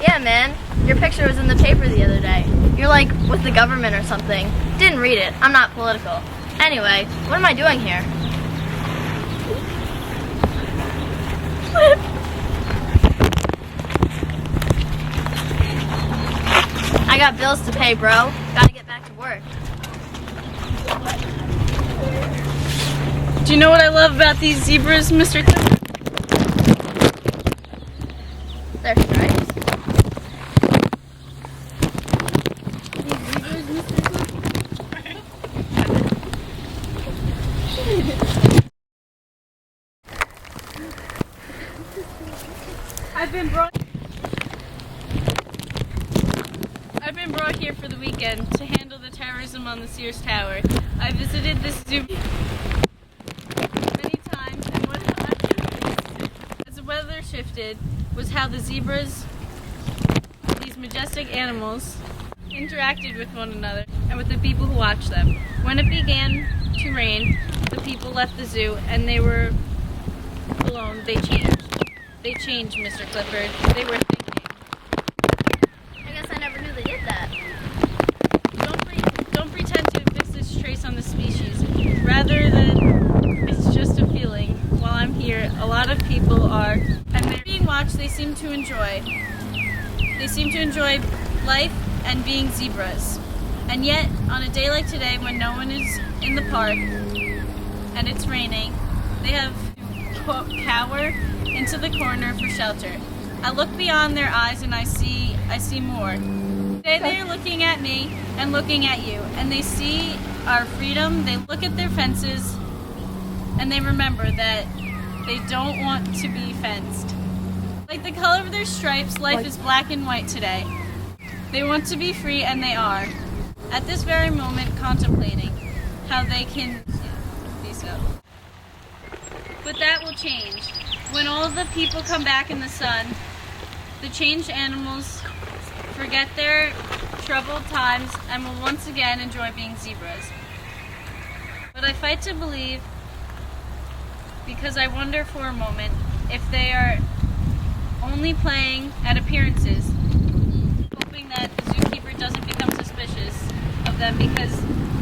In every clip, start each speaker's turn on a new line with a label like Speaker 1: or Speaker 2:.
Speaker 1: Yeah, man. Your picture was in the paper the other day. You're like with the government or something. Didn't read it. I'm not political. Anyway, what am I doing here? I got bills to pay, bro. Gotta get back to work.
Speaker 2: Do you know what I love about these zebras, Mr. Clifford?
Speaker 1: They're stripes.
Speaker 2: I've been brought here for the weekend to handle the terrorism on the Sears Tower. I visited this zoo many times, and what I noticed as the weather shifted was how the zebras, these majestic animals, interacted with one another and with the people who watched them. When it began to rain, the people left the zoo and they were alone. They changed. They changed, Mr. Clifford. They were thinking.
Speaker 1: I guess I never knew they did that.
Speaker 2: Don't pretend to fix this trace on the species. Rather than it's just a feeling. While I'm here, a lot of people are, and they're being watched. They seem to enjoy. They seem to enjoy life and being zebras. And yet, on a day like today, when no one is in the park and it's raining, they have to cower into the corner for shelter. I look beyond their eyes and I see more. Today they're looking at me and looking at you, and they see our freedom. They look at their fences and they remember that they don't want to be fenced. Like the color of their stripes, life is black and white today. They want to be free, and they are. At this very moment, contemplating how they can be so. But that will change. When all the people come back in the sun, the changed animals forget their troubled times and will once again enjoy being zebras. But I fight to believe, because I wonder for a moment if they are only playing at appearances, hoping that the zookeeper doesn't become suspicious of them, because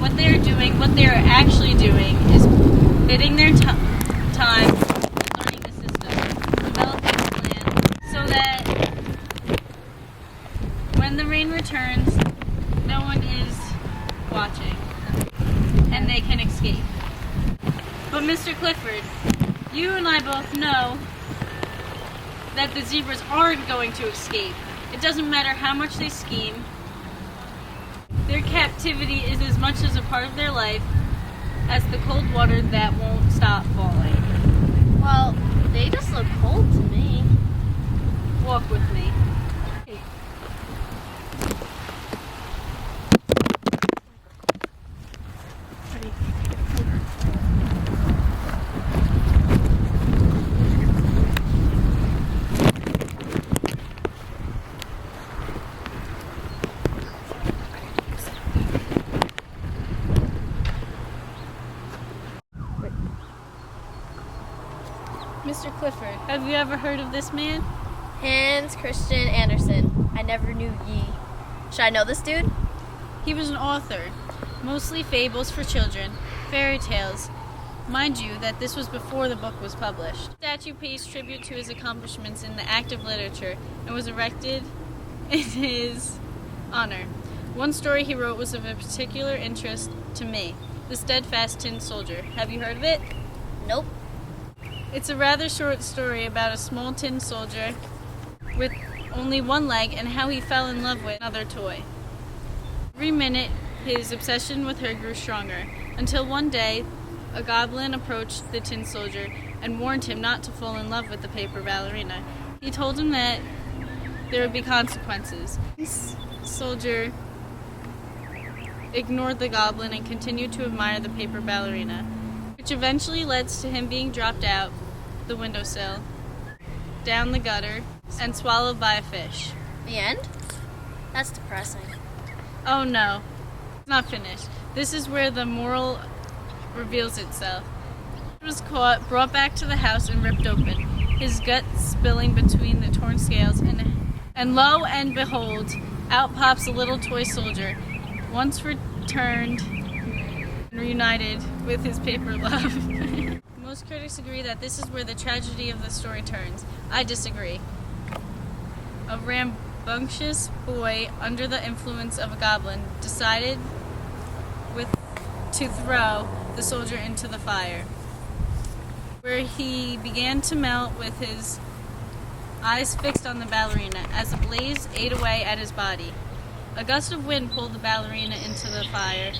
Speaker 2: what they are doing, what they are actually doing, is bidding their time, learning the system, developing a plan, so that when the rain returns, no one is watching, and they can escape. But Mr. Clifford, you and I both know that the zebras aren't going to escape. It doesn't matter how much they scheme. Their captivity is as much as a part of their life as the cold water that won't stop falling.
Speaker 1: Well, they just look cold to me.
Speaker 2: Walk with me. Mr. Clifford, have you ever heard of this man?
Speaker 1: Hans Christian Andersen. I never knew ye. Should I know this dude?
Speaker 2: He was an author, mostly fables for children, fairy tales. Mind you that this was before the book was published. The statue pays tribute to his accomplishments in the act of literature and was erected in his honor. One story he wrote was of a particular interest to me, The Steadfast Tin Soldier. Have you heard of it?
Speaker 1: Nope.
Speaker 2: It's a rather short story about a small tin soldier with only one leg and how he fell in love with another toy. Every minute, his obsession with her grew stronger, until one day, a goblin approached the tin soldier and warned him not to fall in love with the paper ballerina. He told him that there would be consequences. The soldier ignored the goblin and continued to admire the paper ballerina, which eventually led to him being dropped out the windowsill, down the gutter, and swallowed by a fish.
Speaker 1: The end? That's depressing.
Speaker 2: Oh no, it's not finished. This is where the moral reveals itself. He was caught, brought back to the house, and ripped open, his guts spilling between the torn scales, and And lo and behold, out pops a little toy soldier, once returned and reunited with his paper love. Most critics agree that this is where the tragedy of the story turns. I disagree. A rambunctious boy, under the influence of a goblin, decided to throw the soldier into the fire, where he began to melt with his eyes fixed on the ballerina as the blaze ate away at his body. A gust of wind pulled the ballerina into the fire,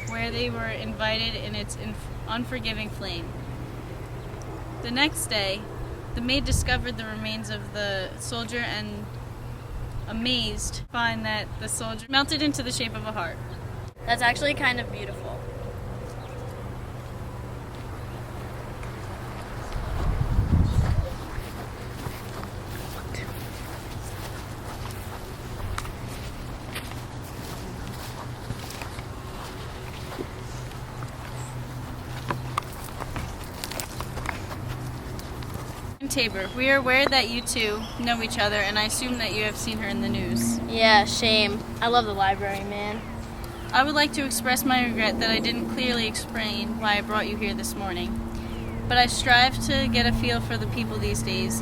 Speaker 2: where they were invited in its unforgiving flame. The next day, the maid discovered the remains of the soldier and, amazed, find that the soldier melted into the shape of a heart.
Speaker 1: That's actually kind of beautiful.
Speaker 2: Tabor, we are aware that you two know each other, and I assume that you have seen her in the news.
Speaker 1: Yeah, shame. I love the library, man.
Speaker 2: I would like to express my regret that I didn't clearly explain why I brought you here this morning. But I strive to get a feel for the people these days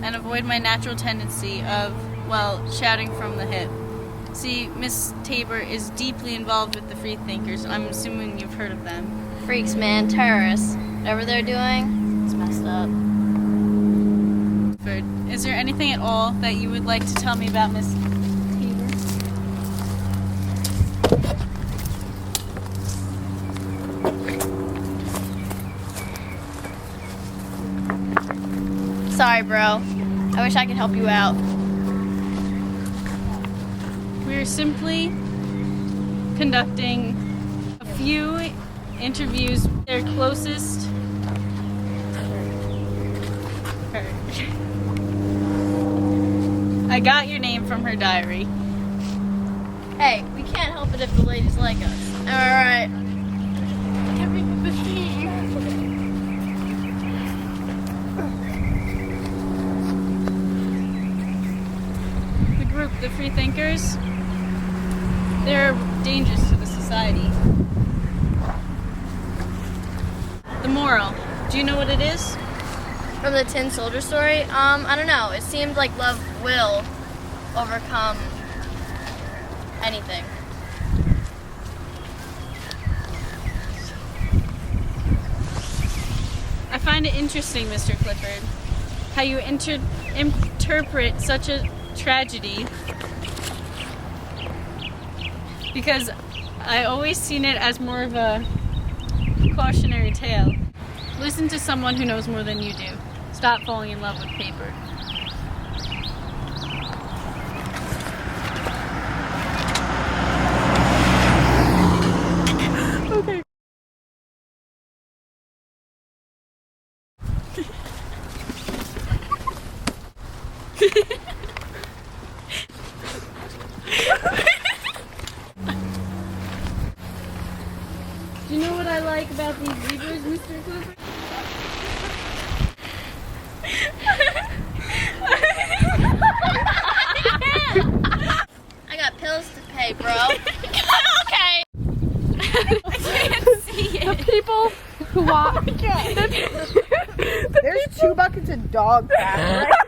Speaker 2: and avoid my natural tendency of, well, shouting from the hip. See, Miss Tabor is deeply involved with the freethinkers. I'm assuming you've heard of them.
Speaker 1: Freaks, man. Terrorists. Whatever they're doing, it's messed up.
Speaker 2: Is there anything at all that you would like to tell me about Miss Tabor?
Speaker 1: Sorry, bro. I wish I could help you out.
Speaker 2: We're simply conducting a few interviews with their closest. I got your name from her diary.
Speaker 1: Hey, we can't help it if the ladies like us. Alright. Give me the theme.
Speaker 2: The group, the freethinkers, they're dangerous to the society. The moral, do you know what it is?
Speaker 1: From the Tin Soldier story? I don't know. It seemed like love will overcome anything.
Speaker 2: I find it interesting, Mr. Clifford, how you interpret such a tragedy, because I always seen it as more of a cautionary tale. Listen to someone who knows more than you do. Stop falling in love with paper. Okay. Do you know what I like about these zebras, Mr. Clifford?
Speaker 1: I got pills to pay, bro. Okay.
Speaker 2: I can't see it.
Speaker 3: The people who walk. There's 2 buckets of dog crap right